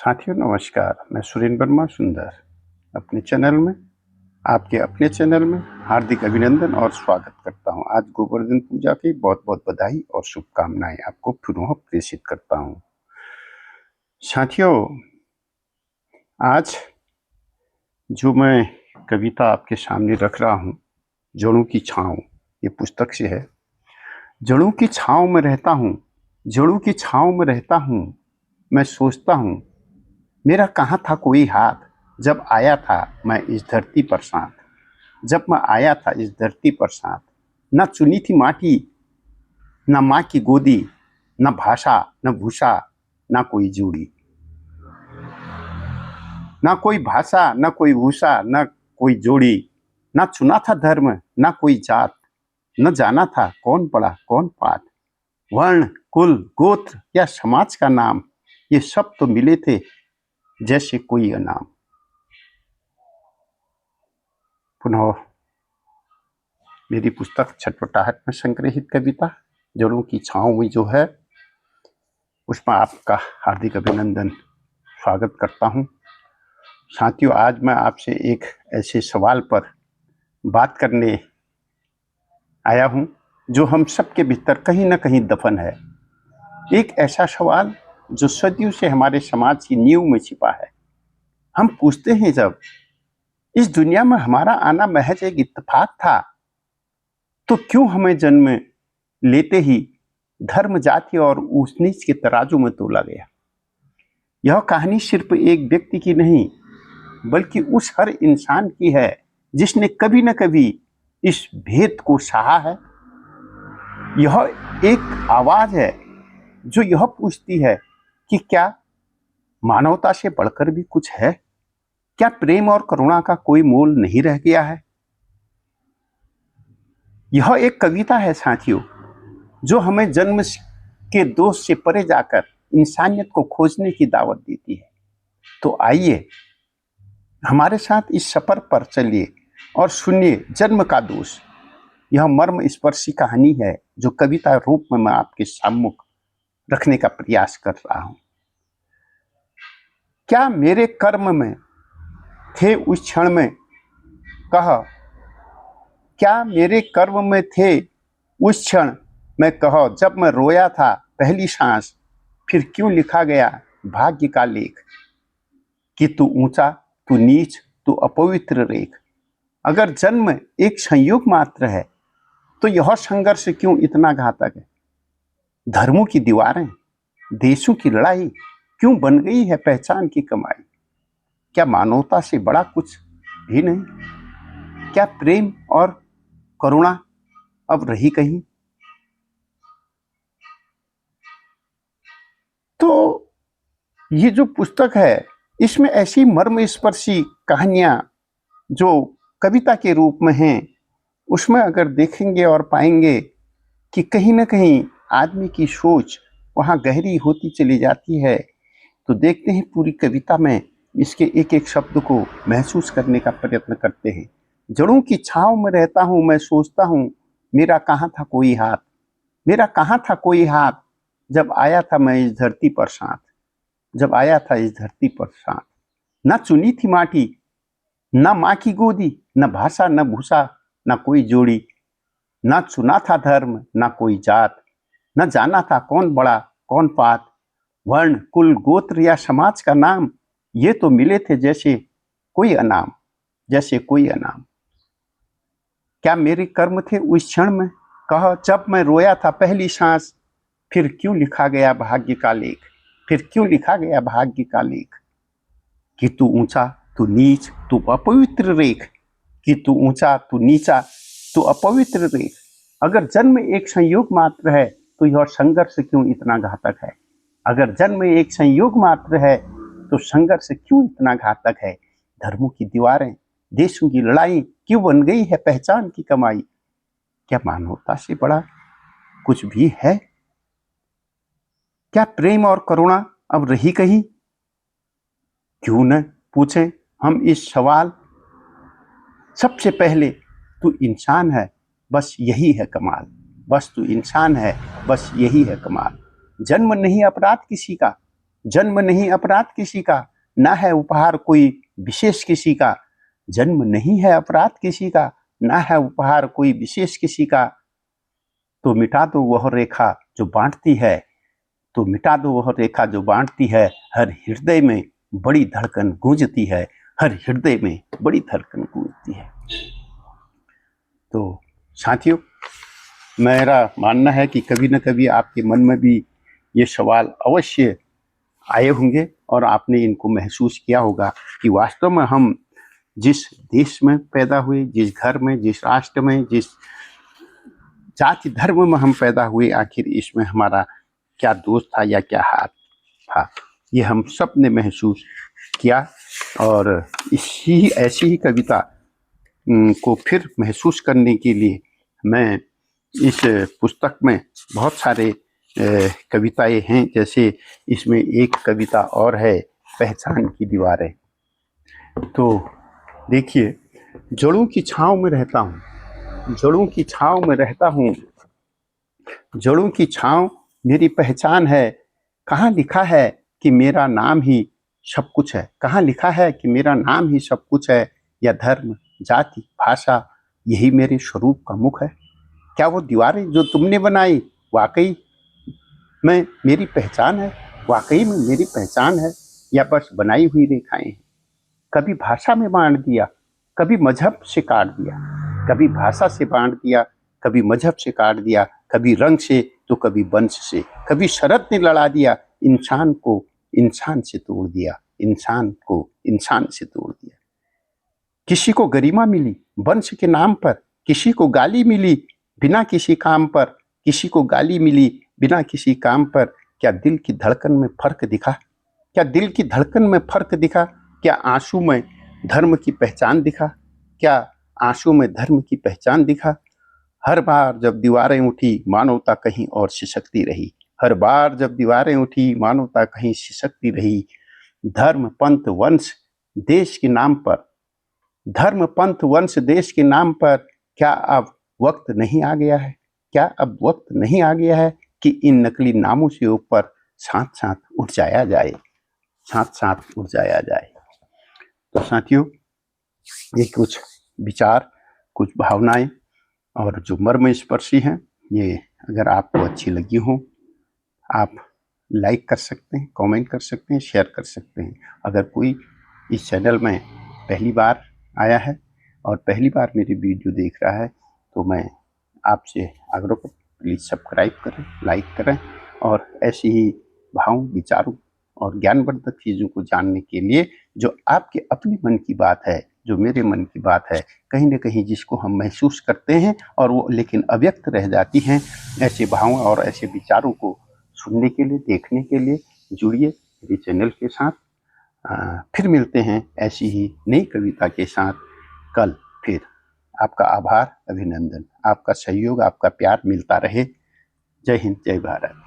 साथियों नमस्कार, मैं सुरेंद्र वर्मा सुंदर अपने चैनल में आपके अपने चैनल में हार्दिक अभिनंदन और स्वागत करता हूं। आज गोवर्धन पूजा की बहुत बहुत बधाई और शुभकामनाएं आपको पुनः प्रेषित करता हूं। साथियों, आज जो मैं कविता आपके सामने रख रहा हूं, जड़ों की छांव, ये पुस्तक से है। जड़ों की छांव में रहता हूं, जड़ों की छांव में रहता हूं, मैं सोचता हूं मेरा कहाँ था कोई हाथ जब आया था मैं इस धरती पर साथ। जब मैं आया था इस धरती पर साथ, न चुनी थी माटी, न माँ की गोदी, न भाषा, न भूषा, न कोई जोड़ी। न कोई भाषा, न कोई भूषा, न कोई जोड़ी। न चुना था धर्म, न कोई जात, न जाना था कौन बड़ा कौन पात। वर्ण, कुल, गोत्र या समाज का नाम, ये सब तो मिले थे जैसे कोई अनाम। पुनः मेरी पुस्तक छटपटाहट में संग्रहित कविता जड़ों की छांव में जो है, उसमें आपका हार्दिक अभिनंदन स्वागत करता हूं। साथियों, आज मैं आपसे एक ऐसे सवाल पर बात करने आया हूं जो हम सबके भीतर कहीं ना कहीं दफन है। एक ऐसा सवाल जो सदियों से हमारे समाज की नींव में छिपा है। हम पूछते हैं, जब इस दुनिया में हमारा आना महज एक इत्तेफाक था, तो क्यों हमें जन्म लेते ही धर्म, जाति और ऊंच नीच के तराजू में तोला गया। यह कहानी सिर्फ एक व्यक्ति की नहीं, बल्कि उस हर इंसान की है जिसने कभी न कभी इस भेद को सहा है। यह एक आवाज है जो यह पूछती है कि क्या मानवता से बढ़कर भी कुछ है? क्या प्रेम और करुणा का कोई मोल नहीं रह गया है? यह एक कविता है साथियों, जो हमें जन्म के दोष से परे जाकर इंसानियत को खोजने की दावत देती है। तो आइए हमारे साथ इस सफर पर चलिए और सुनिए जन्म का दोष। यह मर्म स्पर्शी कहानी है जो कविता रूप में मैं आपके सम्मुख रखने का प्रयास कर रहा हूं। क्या मेरे कर्म में थे उस क्षण में कह, क्या मेरे कर्म में थे उस क्षण में कहो, जब मैं रोया था पहली सांस, फिर क्यों लिखा गया भाग्य का लेख कि तू ऊंचा तू नीच तू अपवित्र रेख। अगर जन्म एक संयोग मात्र है तो यह संघर्ष क्यों इतना घातक है। धर्मों की दीवारें, देशों की लड़ाई क्यों बन गई है पहचान की कमाई। क्या मानवता से बड़ा कुछ भी नहीं? क्या प्रेम और करुणा अब रही कहीं? तो ये जो पुस्तक है, इसमें ऐसी मर्म स्पर्शी कहानियां जो कविता के रूप में हैं, उसमें अगर देखेंगे और पाएंगे कि कहीं ना कहीं आदमी की सोच वहां गहरी होती चली जाती है। तो देखते हैं पूरी कविता में इसके एक एक शब्द को महसूस करने का प्रयत्न करते हैं। जड़ों की छांव में रहता हूं, मैं सोचता हूं मेरा कहाँ था कोई हाथ, मेरा कहाँ था कोई हाथ जब आया था मैं इस धरती पर साथ। जब आया था इस धरती पर साथ, न चुनी थी माटी, न माँ की गोदी, न भाषा न भूषा, न कोई जोड़ी। न चुना था धर्म, न कोई जात, न जाना था कौन बड़ा कौन पात। वर्ण, कुल, गोत्र या समाज का नाम, ये तो मिले थे जैसे कोई अनाम, जैसे कोई अनाम। क्या मेरे कर्म थे उस क्षण में कह, जब मैं रोया था पहली सांस, फिर क्यों लिखा गया भाग्य का लेख, फिर क्यों लिखा गया भाग्य का लेख कि तू ऊंचा तू नीच तू अपवित्र रेख, कि तू ऊंचा तू नीचा तू अपवित्र रेख। अगर जन्म एक संयोग मात्र है तो यह संघर्ष क्यों इतना घातक है। अगर जन्म एक संयोग मात्र है तो संघर्ष क्यों इतना घातक है। धर्मों की दीवारें, देशों की लड़ाई क्यों बन गई है पहचान की कमाई। क्या मानवता से बड़ा कुछ भी है? क्या प्रेम और करुणा अब रही कहीं? क्यों न पूछें हम इस सवाल। सबसे पहले तू इंसान है, बस यही है कमाल। बस तू इंसान है, बस यही है कमाल। जन्म नहीं अपराध किसी का, जन्म नहीं अपराध किसी का, ना है उपहार कोई विशेष किसी का। जन्म नहीं है अपराध किसी का, ना है उपहार कोई विशेष किसी का। तो मिटा दो वह रेखा जो बांटती है, तो मिटा दो वह रेखा जो बांटती है। हर हृदय में बड़ी धड़कन गूंजती है, हर हृदय में बड़ी धड़कन गूंजती है। तो साथियों, मेरा मानना है कि कभी न कभी आपके मन में भी ये सवाल अवश्य आए होंगे और आपने इनको महसूस किया होगा कि वास्तव में हम जिस देश में पैदा हुए, जिस घर में, जिस राष्ट्र में, जिस जाति धर्म में हम पैदा हुए, आखिर इसमें हमारा क्या दोष था या क्या हाथ था, ये हम सब ने महसूस किया। और ऐसी ही कविता को फिर महसूस करने के लिए मैं इस पुस्तक में बहुत सारे कविताएं हैं। जैसे इसमें एक कविता और है, पहचान की दीवारें। तो देखिए, जड़ों की छांव में रहता हूँ, जड़ों की छांव में रहता हूँ, जड़ों की छांव मेरी पहचान है। कहाँ लिखा है कि मेरा नाम ही सब कुछ है, कहाँ लिखा है कि मेरा नाम ही सब कुछ है, या धर्म, जाति, भाषा यही मेरे स्वरूप का मुख है। क्या वो दीवारें जो तुमने बनाई वाकई में मेरी पहचान है, वाकई में मेरी पहचान है, या बस बनाई हुई रेखाएं हैं। कभी भाषा में बांट दिया, कभी मजहब से काट दिया, कभी भाषा से बांट दिया, कभी मजहब से काट दिया, कभी रंग से तो कभी वंश से, कभी शरत ने लड़ा दिया, इंसान को इंसान से तोड़ दिया, इंसान को इंसान से तोड़ दिया। किसी को गरिमा मिली वंश के नाम पर, किसी को गाली मिली बिना किसी काम पर, किसी को गाली मिली बिना किसी काम पर। क्या दिल की धड़कन में फर्क दिखा, क्या दिल की धड़कन में फर्क दिखा, क्या आंसू में धर्म की पहचान दिखा, क्या आंसू में धर्म की पहचान दिखा। हर बार जब दीवारें उठी मानवता कहीं और सिसकती रही, हर बार जब दीवारें उठी मानवता कहीं सिसकती रही। धर्म पंथ वंश देश के नाम पर, धर्म पंथ वंश देश के नाम पर, क्या अब वक्त नहीं आ गया है, क्या अब वक्त नहीं आ गया है कि इन नकली नामों से ऊपर साथ साथ उठ जाया जाए, साथ साथ उठ जाया जाए। तो साथियों, ये कुछ विचार, कुछ भावनाएं और जो मर्म स्पर्शी हैं, ये अगर आपको अच्छी लगी हो, आप लाइक कर सकते हैं, कमेंट कर सकते हैं, शेयर कर सकते हैं। अगर कोई इस चैनल में पहली बार आया है और पहली बार मेरी वीडियो देख रहा है, तो मैं आपसे आग्रह करता हूं, प्लीज़ सब्सक्राइब करें, लाइक करें, और ऐसी ही भावों, विचारों और ज्ञानवर्धक चीज़ों को जानने के लिए जो आपके अपने मन की बात है, जो मेरे मन की बात है, कहीं न कहीं जिसको हम महसूस करते हैं और वो लेकिन अव्यक्त रह जाती हैं, ऐसे भावों और ऐसे विचारों को सुनने के लिए, देखने के लिए जुड़िए मेरे चैनल के साथ। फिर मिलते हैं ऐसी ही नई कविता के साथ कल फिर। आपका आभार, अभिनंदन, आपका सहयोग, आपका प्यार मिलता रहे। जय हिंद, जय भारत।